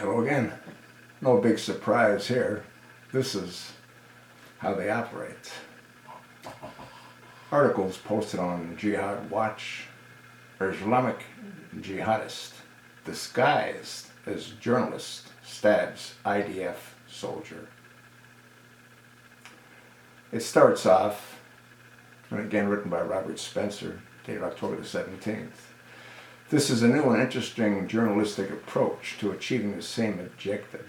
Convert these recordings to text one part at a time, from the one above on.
Well, again, no big surprise here. This is how they operate. Articles posted on Jihad Watch. Islamic jihadist disguised as journalist stabs IDF soldier. It starts off, and again written by Robert Spencer, dated October the 17th. This is a new and interesting journalistic approach to achieving the same objective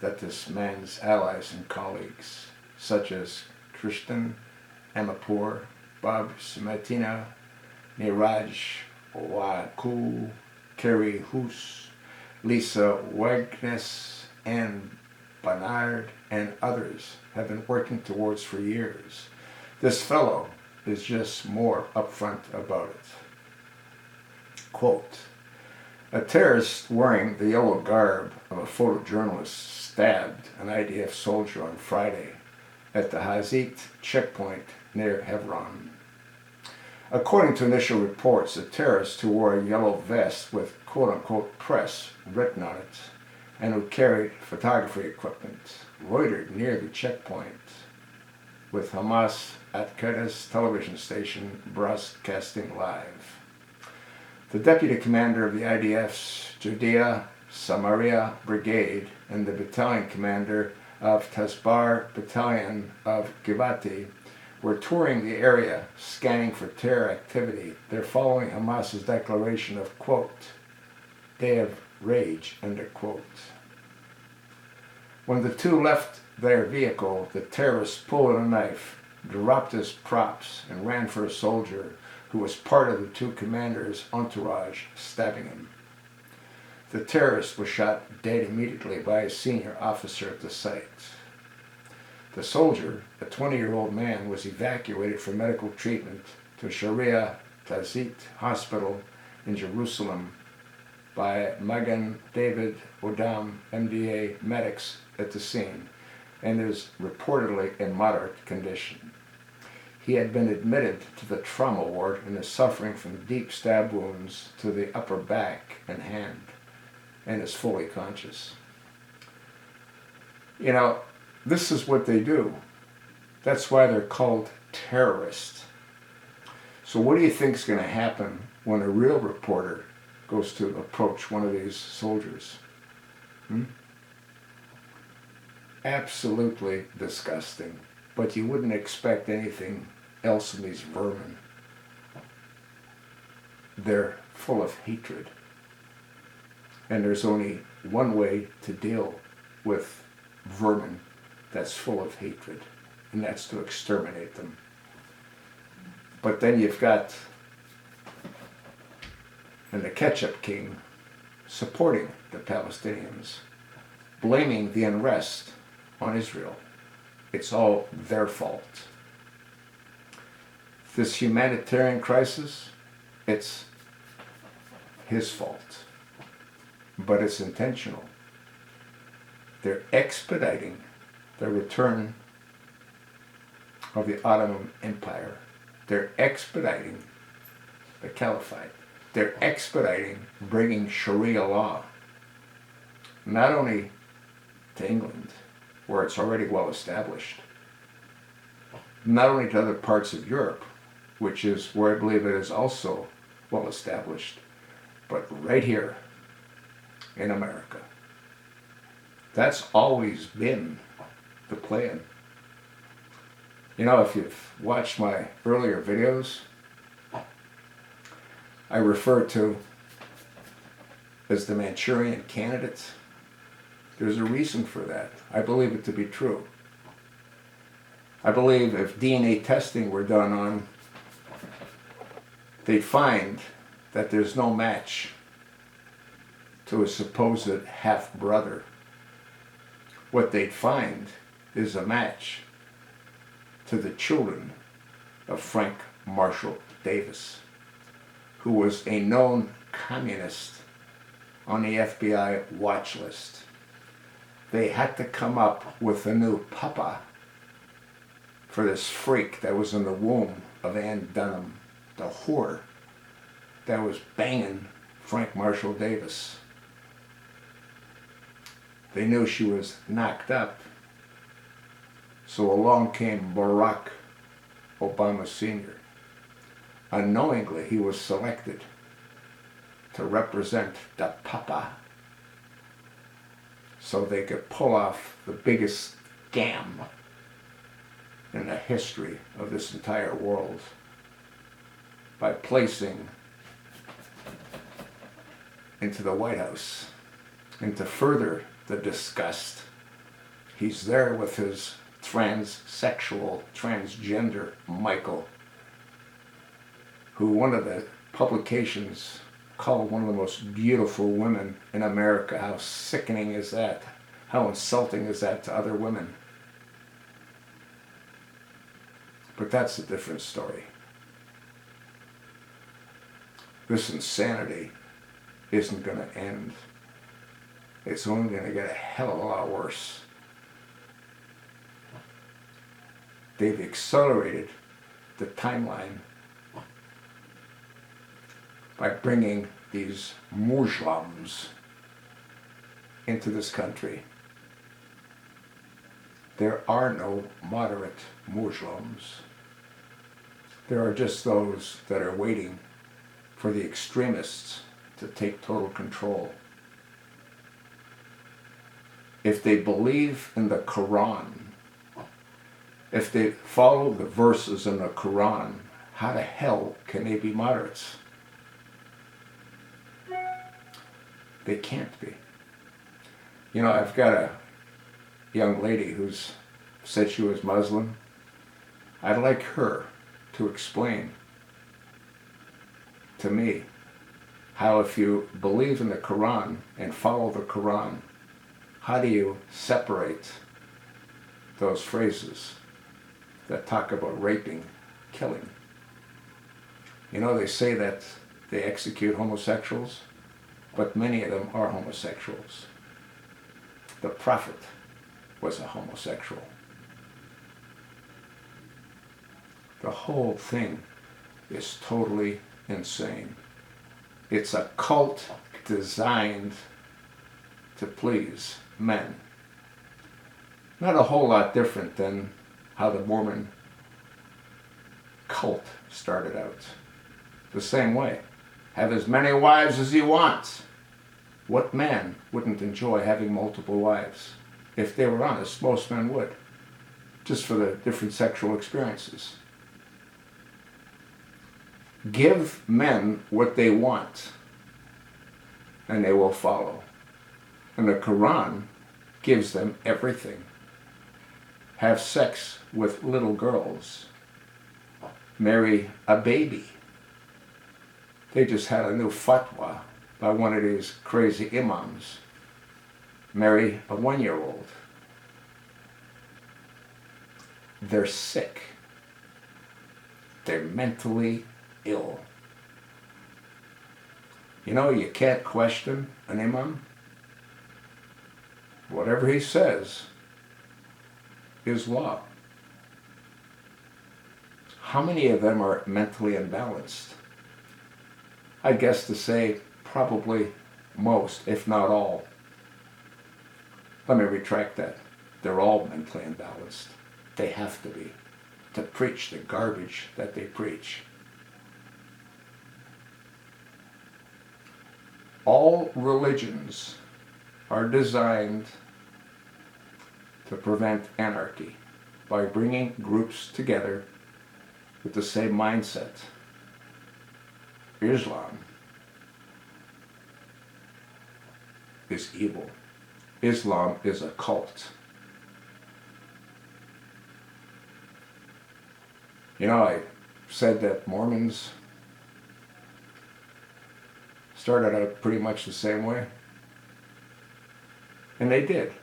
that this man's allies and colleagues, such as Krishnan Amapur, Bob Samatina, Niraj Waku, Kerry Hoos, Lisa Wagnes, Anne Barnard, and others have been working towards for years. This fellow is just more upfront about it. Quote, a terrorist wearing the yellow garb of a photojournalist stabbed an IDF soldier on Friday at the Hazit checkpoint near Hebron. According to initial reports, the terrorist who wore a yellow vest with quote-unquote press written on it and who carried photography equipment loitered near the checkpoint with Hamas at Qadda's television station broadcasting live. The deputy commander of the IDF's Judea Samaria Brigade and the battalion commander of Tasbar Battalion of Givati were touring the area, scanning for terror activity. They're following Hamas's declaration of, quote, day of rage, end quote. When the two left their vehicle, the terrorist pulled a knife, dropped his props, and ran for a soldier who was part of the two commanders' entourage, stabbing him. The terrorist was shot dead immediately by a senior officer at the site. The soldier, a 20-year-old man, was evacuated for medical treatment to Sharia Tazit Hospital in Jerusalem by Magen David Odam MDA medics at the scene and is reportedly in moderate condition. He had been admitted to the trauma ward and is suffering from deep stab wounds to the upper back and hand and is fully conscious. You know, this is what they do. That's why they're called terrorists. So what do you think is going to happen when a real reporter goes to approach one of these soldiers? Absolutely disgusting. But you wouldn't expect anything else from these vermin. They're full of hatred. And there's only one way to deal with vermin that's full of hatred, and that's to exterminate them. But then you've got the ketchup king supporting the Palestinians, blaming the unrest on Israel. It's all their fault. This humanitarian crisis, it's his fault. But it's intentional. They're expediting the return of the Ottoman Empire. They're expediting the Caliphate. They're expediting bringing Sharia law, not only to England, where it's already well established, not only to other parts of Europe, which is where I believe it is also well established, but right here in America. That's always been the plan. You know, if you've watched my earlier videos, I refer to as the Manchurian Candidate. There's a reason for that. I believe it to be true. I believe if DNA testing were done on, they'd find that there's no match to a supposed half-brother. What they'd find is a match to the children of Frank Marshall Davis, who was a known communist on the FBI watch list. They had to come up with a new papa for this freak that was in the womb of Ann Dunham, the whore that was banging Frank Marshall Davis. They knew she was knocked up. So along came Barack Obama Sr. Unknowingly, he was selected to represent the Papa so they could pull off the biggest scam in the history of this entire world by placing into the White House. And to further the disgust, he's there with his transsexual, transgender Michael, who one of the publications called one of the most beautiful women in America. How sickening is that? How insulting is that to other women? But that's a different story. This insanity isn't going to end. It's only going to get a hell of a lot worse. They've accelerated the timeline by bringing these Muslims into this country. There are no moderate Muslims. There are just those that are waiting for the extremists to take total control. If they believe in the Quran, if they follow the verses in the Quran, how the hell can they be moderates? They can't be. You know, I've got a young lady who's said she was Muslim. I'd like her to explain to me how, if you believe in the Quran and follow the Quran, how do you separate those phrases that talk about raping, killing? You know, they say that they execute homosexuals, but many of them are homosexuals. The Prophet was a homosexual. The whole thing is totally insane. It's a cult designed to please men. Not a whole lot different than how the Mormon cult started out. The same way. Have as many wives as you want. What man wouldn't enjoy having multiple wives? If they were honest, most men would. Just for the different sexual experiences. Give men what they want, and they will follow. And the Quran gives them everything. Have sex with little girls. Marry a baby. They just had a new fatwa by one of these crazy imams. Marry a 1-year-old. They're sick. They're mentally ill. You know, you can't question an imam. Whatever he says is law. How many of them are mentally imbalanced? I guess to say probably most, if not all. Let me retract that. They're all mentally imbalanced. They have to be, to preach the garbage that they preach. All religions are designed to prevent anarchy by bringing groups together with the same mindset. Islam is evil. Islam is a cult. You know, I said that Mormons started out pretty much the same way. And they did.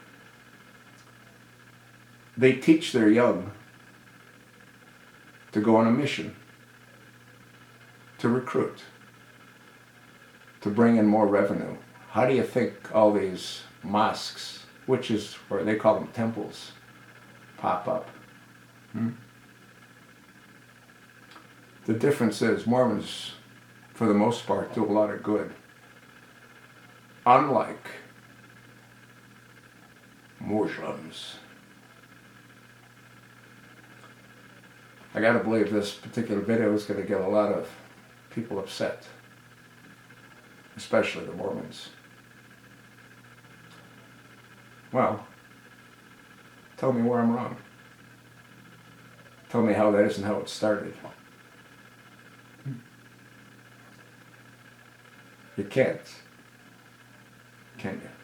They teach their young to go on a mission, to recruit, to bring in more revenue. How do you think all these mosques, which is, or they call them temples, pop up? The difference is Mormons, for the most part, do a lot of good. Unlike Muslims. I gotta believe this particular video is gonna get a lot of people upset, especially the Mormons. Well, tell me where I'm wrong. Tell me how that isn't how it started. You can't, can you?